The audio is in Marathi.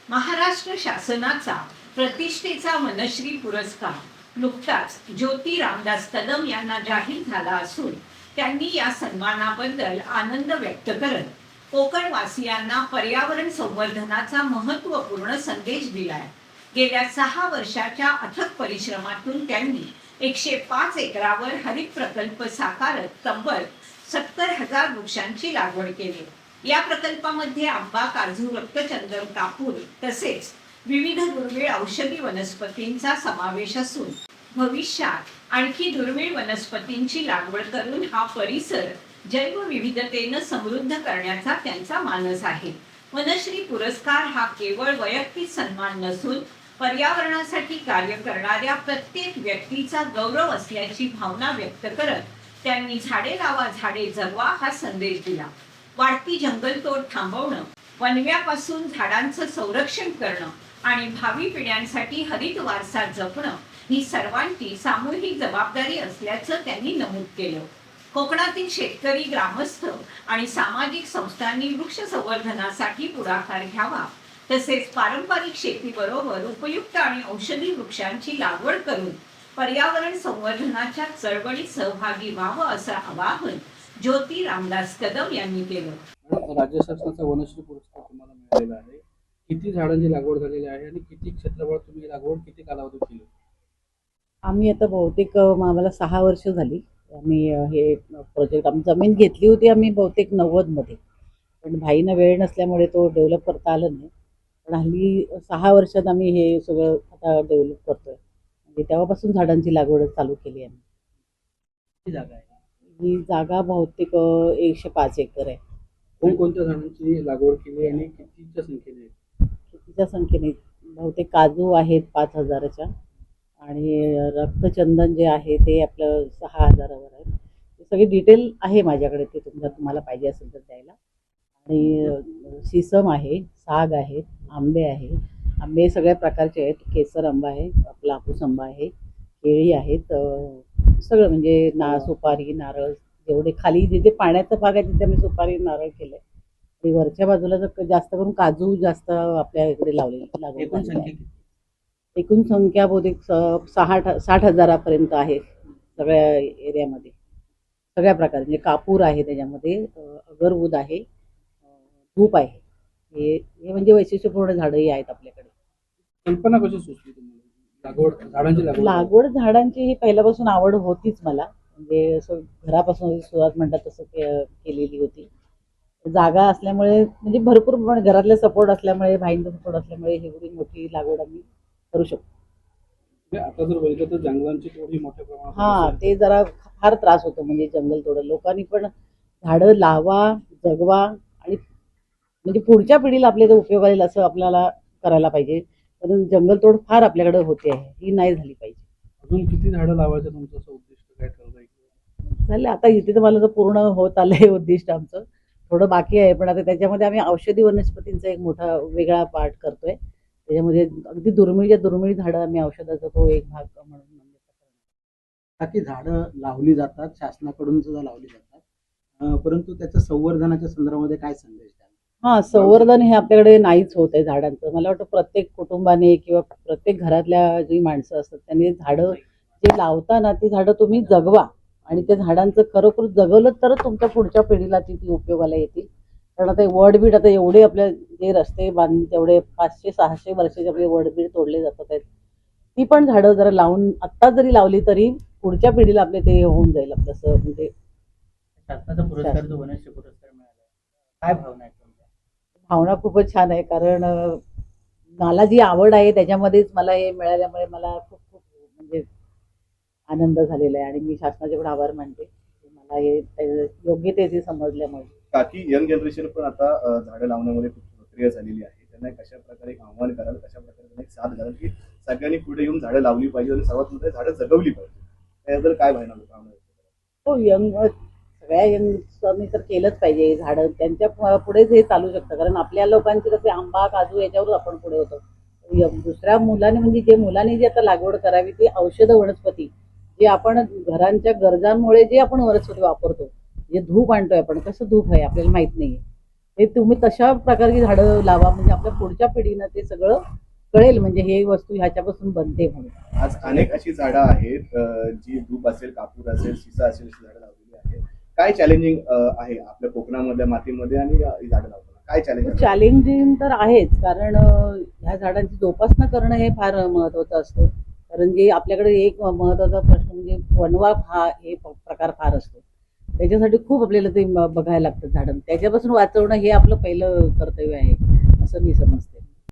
महाराष्ट्र शासनाचा प्रतिष्ठेचा वनश्री पुरस्कार नुकताच ज्योती रामदास कदम यांना जाहीर झाला असून त्यांनी या सन्मानाबद्दल आनंद व्यक्त करत कोकणवासियांना पर्यावरण संवर्धनाचा महत्त्वपूर्ण संदेश दिलाय. गेल्या 6 वर्षाच्या अथक परिश्रमातून त्यांनी 105 एकरावर हरित प्रकल्प साकारत तब्बल 70,000 वृक्षांची लागवड केली. या प्रकल्पामध्ये आंबा, काजू, रक्तचंदन, कापूर तसेच विविध दुर्मिळ औषधी वनस्पतींचा समावेश असून भविष्यात आणखी दुर्मिळ वनस्पतींची लागवड करून हा परिसर जैवविविधतेने समृद्ध करण्याचा त्यांचा मानस आहे. वनश्री पुरस्कार हा केवळ वैयक्तिक सन्मान नसून पर्यावरणासाठी कार्य करणाऱ्या प्रत्येक व्यक्तीचा गौरव असल्याची भावना व्यक्त करत त्यांनी झाडे लावा, झाडे जगवा हा संदेश दिला. वाढती जंगलतोड थांबवणं, वनव्यापासून झाडांचं संरक्षण करणं आणि भावी पिढ्यांसाठी हरित वारसा जपणं ही सर्वांची सामूहिक जबाबदारी असल्याचं त्यांनी नमूद केलं. कोकणातील शेतकरी, ग्रामस्थ आणि सामाजिक संस्थांनी वृक्ष संवर्धनासाठी पुढाकार घ्यावा, तसेच पारंपरिक शेतीबरोबर उपयुक्त आणि औषधी वृक्षांची लागवड करून पर्यावरण संवर्धनाच्या चळवळीत सहभागी व्हावं असं आवाहन ज्योती रामदास कदम यांनी केलं. राज्य शासनाचा वनश्री पुरस्कार तुम्हाला मिळालेला आहे. किती झाडांची लागवड झालेली आहे आणि किती क्षेत्रफळ तुम्ही लागवड किती कालावधीत केली? आम्ही आता बहुतेक आम्हाला 6 वर्ष झाली. आम्ही हे प्रोजेक्ट आम्ही जमीन घेतली होती आम्ही बहुतेक 90 मध्ये, पण भाईंना वेळ नसल्यामुळे तो डेव्हलप करता आला नाही. पण हल्ली 6 वर्षात आम्ही हे सगळं आता डेव्हलप करतोय. म्हणजे तेव्हापासून झाडांची लागवड चालू केली आम्ही. किती जागा आहे? ही जागा बहुतेक 105 एकर आहे. कोणकोणत्या झाडांची लागवड केली आणि कितीच्या संख्येने? कितीच्या संख्येने बहुतेक काजू आहेत 5,000च्या आणि रक्तचंदन जे आहे ते आपलं 6,000वर आहे. ते सगळी डिटेल आहे माझ्याकडे, ते तुम्हाला पाहिजे असेल तर द्यायला. आणि शीसम आहे, साग आहे, आंबे आहे. आंबे सगळ्या प्रकारचे आहेत. केसर आंबा आहे, आपला हापूस आंबा आहे, केळी आहेत, सगळं म्हणजे सुपारी, नारळ, जेवढे खाली जिथे पाण्याचा भाग आहे तिथे आम्ही सुपारी, नारळ केलंय. आणि वरच्या बाजूला जास्त करून काजू जास्त आपल्या इकडे लागवड आहे. एकूण संख्या बहुतेक 60,000 पर्यंत आहे सगळ्या एरियामध्ये. सगळ्या प्रकार म्हणजे कापूर आहे, त्याच्यामध्ये अगरवूद आहे, धूप आहे. हे म्हणजे वैशिष्ट्यपूर्ण झाडंही आहेत आपल्याकडे. कल्पना कशी सुचली तुम्हाला झाडांची लागवड झाडांची ही पहिल्यापासून आवड होतीच मला. म्हणजे असं घरापासून सुरुवात म्हणतात तसं केलेली होती. जागा असल्यामुळे म्हणजे भरपूर घरातले सपोर्ट असल्यामुळे, भाईंचा सपोर्ट असल्यामुळे एवढी मोठी लागवड आम्ही करू शकतो. आता जर बघितलं तर जंगलांची तोड मोठ्या प्रमाणात हा, ते जरा फार त्रास होतो. म्हणजे जंगल तोड लोकांनी पण झाडं लावा, जगवा आणि म्हणजे पुढच्या पिढीला आपल्या ते उपयोग येईल असं आपल्याला करायला पाहिजे. पण जंगलतोड फार आपल्याकडे होते आहे, ही नाही झाली पाहिजे. अजून किती झाडं लावायचं तुमचं असं उद्दिष्ट काय ठरलंय? झालं आता इथे तर मला तर पूर्ण होत आलंय उद्दिष्ट आमचं. थोडं बाकी आहे, पण आता त्याच्यामध्ये आम्ही औषधी वनस्पतींचा एक मोठा वेगळा पार्ट करतोय. त्याच्यामध्ये अगदी दुर्मिळ झाडं आम्ही औषधाचा तो एक भाग म्हणून बाकी झाडं लावली जातात, शासनाकडून सुद्धा लावली जातात, परंतु त्याच्या संवर्धनाच्या संदर्भामध्ये काय संदेश द्याल? हा, संवर्धन हे आपल्याकडे नाहीच होत आहे झाडांचं. मला वाटतं प्रत्येक कुटुंबाने किंवा प्रत्येक घरातल्या जी माणसं असतात त्यांनी झाडं जे लावताना ती झाडं तुम्ही जगवा. आणि त्या झाडांचं खरोखर जगवलं तरच तुमच्या पुढच्या पिढीला ती उपयोगाला येतील. कारण आता वडबीड, आता एवढे आपल्या जे रस्ते बांधून तेवढे 500-600 वर्षाचे आपले वडबीड तोडले जातात आहेत. ती पण झाडं जरा लावून आत्ता जरी लावली तरी पुढच्या पिढीला आपले ते होऊन जाईल आपलं. म्हणजे शासनाचा पुरस्कार जो वनश्री पुरस्कार मिळाला, काय भावना आहे तुमच्या? भावना खूपच छान आहे. कारण मला जी आवड आहे त्याच्यामध्येच मला हे मिळाल्यामुळे मला खूप खूप म्हणजे आनंद झालेला आहे. आणि मी शासनाचे पण आभार मानते मला हे योग्य ते समजल्यामुळे. बाकी यंग जनरेशन पण आता झाडं लावण्यामध्ये खूप सक्रिय झालेली आहे. त्यांना कशा प्रकारे एक आव्हान कराल, कशा प्रकारे त्यांना एक साथ घालाल की सगळ्यांनी पुढे येऊन झाडं लावली पाहिजे आणि सर्वात मोठे झाडं जगवली पाहिजे, त्याबद्दल काय भावना होतं? हो, सगळ्या यंगस्टरनी तर केलंच पाहिजे. झाडं त्यांच्या पुढेच हे चालू शकतं. कारण आपल्या लोकांचे कसे आंबा, काजू याच्यावरच आपण पुढे होतो. दुसऱ्या मुलाने म्हणजे जे मुलांनी जी आता लागवड करावी ती औषध वनस्पती, जे आपण घरांच्या गरजांमुळे जे आपण वनस्पती वापरतो, जे धूप आणतोय आपण, कसं धूप आहे आपल्याला माहित नाहीये. हे तुम्ही तशा प्रकारची झाडं लावा म्हणजे आपल्या पुढच्या पिढीनं ते सगळं कळेल, म्हणजे हे वस्तू ह्याच्यापासून बनते म्हणून. आज अनेक अशी झाडं आहेत जी धूप असेल, कापूर असेल, शिसा असेल अशी झाडं लावलेली आहेत. काय चॅलेंजिंग आहे आपल्या कोकणामधल्या मातीमध्ये आणि ही झाडं लावताना काय चॅलेंज? चॅलेंजिंग तर आहेच, कारण ह्या झाडांची जोपासना करणं हे फार महत्वाचं असतं. कारण जे आपल्याकडे एक महत्वाचा प्रश्न म्हणजे वनवा हे प्रकार फार असतो. त्याच्यासाठी खूप आपल्याला ते बघायला लागतं झाडं. त्याच्यापासून वाचवणं हे आपलं पहिलं कर्तव्य आहे असं मी समजते.